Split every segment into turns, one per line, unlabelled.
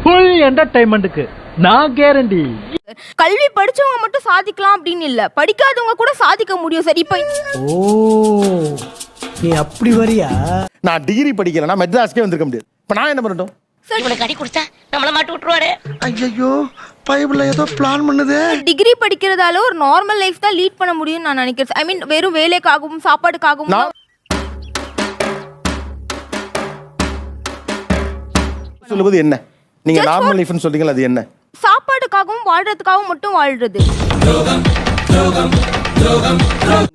Full என்டர்டைன்மெண்ட்டுக்கு நான் guarantee.
கல்வி படிச்சவங்க மட்டும் சாதிக்கலாம் அப்படின்னு இல்ல, படிக்காதவங்க கூட சாதிக்க முடியும் சார். இப்போ
நீ அப்படி வரியா?
நான் டிகிரி படிக்கலன்னா மெட்ராஸ்க்கே வந்திருக்க முடியாது. இப்ப நான் என்ன பண்ணட்டும்?
இவனுக்கு அடி குடிச்சா நம்மள மாட்டி விட்டுருவாரு.
ஐயோ பைபிள்ல ஏதோ பிளான் பண்ணுது.
டிகிரி படிக்கிறதால ஒரு நார்மல் லைஃப் தான் லீட் பண்ண முடியும்னு நான் நினைக்கிறேன். ஐ மீன் வெறும் வேலைக்காகவும் சாப்பாடுக்காகவும்
சொல்லுவது என்ன? நீங்க நார்மல் லைஃப்னு சொல்றீங்களா, அது என்ன?
சாப்பாடுக்காகவும் வாழ்றதுக்காகவும் மட்டும் வாழ்றது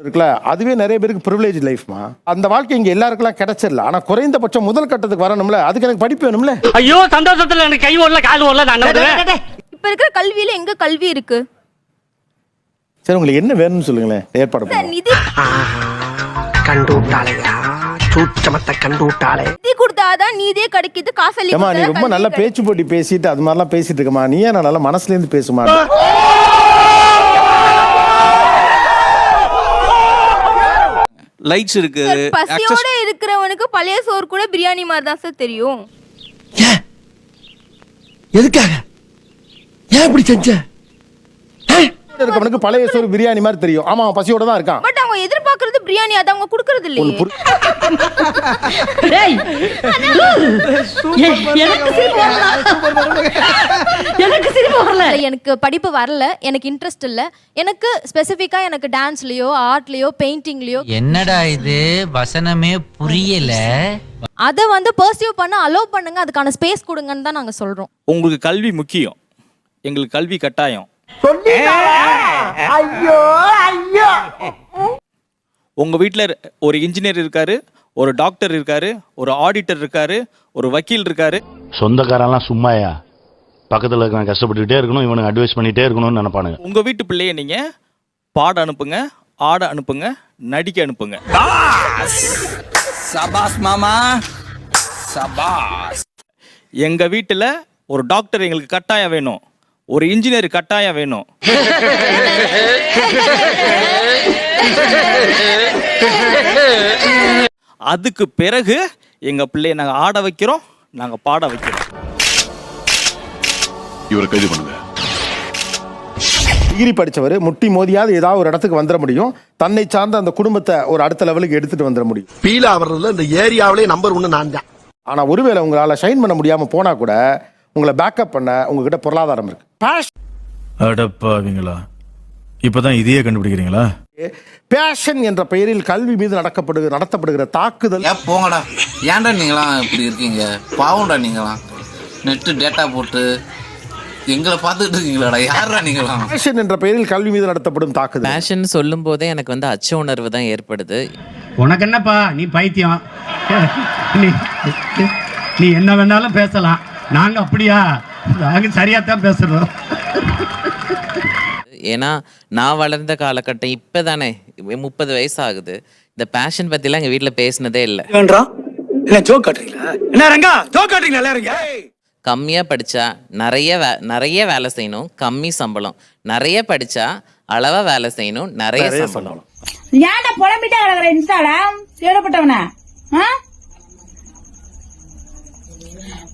இருக்குல்ல, அதுவே நிறைய பேருக்கு ப்ரிவிலேஜ் லைஃப்மா. அந்த வாழ்க்கை இங்க எல்லாருக்கெல்லாம் கிடைச்சிடல. ஆனா குறைந்தபட்சம் முதல் கட்டத்துக்கு வரணும்ல, அதுக்கு எனக்கு படிப்பு வேணும்ல.
ஐயோ சந்தோஷத்துல எனக்கு கை ஓடல கால் ஓடல. நான்
இப்ப இருக்கிற கல்வியில எங்க கல்வி இருக்கு?
சரி, உங்களுக்கு என்ன வேணும்னு சொல்லுங்களேன், ஏற்பாடு பண்ணுவோம்.
நிதி
கண்டுட்டாளையா, சூச்சமத்தை கண்டுட்டாளே.
நிதி கொடுத்தாதான் நீதியே கிடைக்குது. காசு
ஏமா நீ ரொம்ப நல்லா பேச்சு போட்டி பேசிட்டு அது மாதிரிலாம் பேசிட்டு இருக்கமா, நீ ஏன் நல்லா மனசுல இருந்து பேசுமா?
லைட்ஸ் இருக்கு.
பசியோட இருக்கிறவனுக்கு பழைய சோறு கூட பிரியாணி மாதிரி தான் சார் தெரியும்.
எதுக்காக? ஏன் இப்படி செஞ்ச?
இருக்கவனுக்கு பழைய சோறு பிரியாணி மாதிரி தெரியும். ஆமா, பசியோட தான் இருக்கான்.
பட் அவங்க எதிர்பார்க்கறது பிரியாணி, அது அவங்க குடுக்கறது இல்லையே.
எனக்கு படிப்பு வரல, எனக்கு இன்ட்ரெஸ்ட் இல்ல, எனக்கு ஸ்பெசிஃபிக்கா எனக்கு டான்ஸ்லயோ ஆர்ட்லயோ பெயிண்டிங்லயோ.
என்னடா இது வசனமே புரியல.
அதை வந்து பர்சியூ பண்ண அலோவ் பண்ணுங்க, அதுக்கான ஸ்பேஸ் கொடுங்கன்னு தான் நாங்க சொல்றோம்.
உங்களுக்கு கல்வி முக்கியம், எங்களுக்கு கல்வி கட்டாயம். உங்க வீட்டுல ஒரு இன்ஜினியர் இருக்காரு, ஒரு டாக்டர் இருக்காரு, ஒரு ஆடிட்டர் இருக்காரு, ஒரு வக்கீல் இருக்காரு.
சொந்தக்காரெல்லாம் சும்மாயா, பக்கத்துல இருக்க கஷ்டப்பட்டுட்டே இருக்கணும், இவனுக்கு அட்வைஸ் பண்ணிட்டே இருக்கணும்னு நினைப்பானுங்க.
உங்க வீட்டு பிள்ளைய நீங்க பாட அனுப்புங்க, ஆட அனுப்புங்க, நடிக்க அனுப்புங்க.
சபாஸ் மாமா சபாஸ்.
எங்க வீட்டுல ஒரு டாக்டர் எங்களுக்கு கட்டாயம் வேணும், ஒரு இன்ஜினியர் கட்டாயம் வேணும். அதுக்கு பிறகு எங்க பிள்ளைய நாங்க ஆட வைக்கிறோம், நாங்க பாட வைக்கிறோம்.
இவரை கைது பண்ணுங்க.
டிகிரி படிச்சவர் முட்டி மோதியாவது ஏதாவது ஒரு இடத்துக்கு வந்துட முடியும், தன்னை சார்ந்த அந்த குடும்பத்தை ஒரு அடுத்த லெவலுக்கு எடுத்துட்டு வந்துட முடியும்.
பீலா வர்றதுல இந்த ஏரியாவிலே நம்பர் 1 நான் தான்.
ஆனா ஒருவேளை உங்களால ஷைன் பண்ண முடியாம போனா கூட உங்களை பேக்கப் பண்ண உங்ககிட்ட பொருளாதாரம் இருக்கு.
அடப்பாவீங்களா, இப்பதான் இதையே கண்டுபிடிக்கிறீங்களா?
பேஷன் என்ற பெயரில் கல்வி மீது நடத்தப்படுகிற தாக்குதல்.
போங்கடா, ஏன்டா நீங்களாம் இப்படி இருக்கீங்க? பாவம்டா நீங்களாம். நெட்டு டேட்டா போட்டு எங்களை பார்த்துட்டு இருக்கீங்களாடா, யாரா நீங்களாம்?
பேஷன் என்ற பெயரில் கல்வி மீது நடத்தப்படும் தாக்குதல்.
பேஷன் சொல்லும் போதே எனக்கு வந்து அச்ச உணர்வு தான் ஏற்படுது.
உனக்கு என்னப்பா, நீ பைத்தியம். நீ என்ன வேணாலும் பேசலாம், நாங்க அப்படியா? நாங்க சரியா தான் பேசுறோம்.
ஏன்னா நான் வளர்ந்த காலகட்டம் இப்போ தானே 30 வயசு ஆகுது. இந்த பேஷன் பற்றிலாம் எங்கள் வீட்டில் பேசினதே இல்லை. கம்மியாக படித்தா நிறைய வேலை செய்யணும், கம்மி சம்பளம். நிறைய படித்தா அளவாக வேலை செய்யணும், நிறைய சம்பளம்.
ஏன்டா புலம்பிட்டே கிடக்குற இன்ஸ்டால ஏடப்பட்டவன?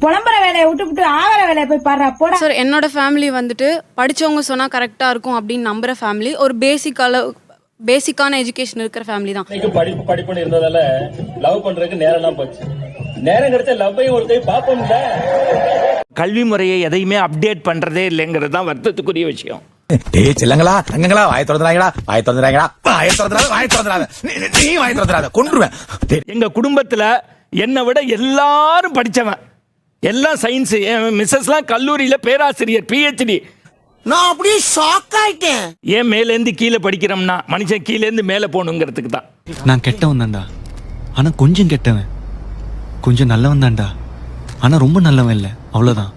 புலம்புற வேலையை விட்டு ஆகிற வேலையை போய் பாடுறா போட.
சார் என்னோட ஃபேமிலி வந்துட்டு படிச்சவங்க சொன்னா கரெக்டா இருக்கும் அப்படின்னு நம்புற ஃபேமிலி. ஒரு பேசிக்கான எஜுகேஷன் இருக்கிற ஃபேமிலி தான்.
படிப்புன்னு இருந்ததால லவ் பண்றதுக்கு நேரம் போச்சு. நேரம் கிடைச்சா லவ்வையும் ஒரு கை பாப்போம்ல. கல்வி முறையை எதையுமே அப்டேட் பண்றதே இல்லைங்கிறது தான் வருத்தத்துக்குரிய விஷயம்.
டேய் செல்லங்களா, தங்கங்களா, வாய் திறந்துறாங்களா, வாய் திறந்துறாங்களா, வாய் திறந்துறாத, வாய் திறந்துறாத, நீ வாய் திறந்துறாத, கொன்றுவேன்.
எங்க குடும்பத்துல என்னை விட எல்லாரும் படிச்சவன், எல்லாம் சயின்ஸ். மிஸ்ஸஸ்லாம் கல்லூரியில பேராசிரியர், PhD.
நான் அப்படியே ஷாக் ஆயிட்டேன்.
ஏன் மேலேருந்து கீழே படிக்கிறோம்னா மனுஷன் கீழேருந்து மேலே போகணுங்கிறதுக்கு தான்.
நான் கெட்டவன் தான்டா, ஆனா கொஞ்சம் கெட்டவன். கொஞ்சம் நல்லவன் தான்டா, ஆனா ரொம்ப நல்லவன் இல்லை, அவ்வளவுதான்.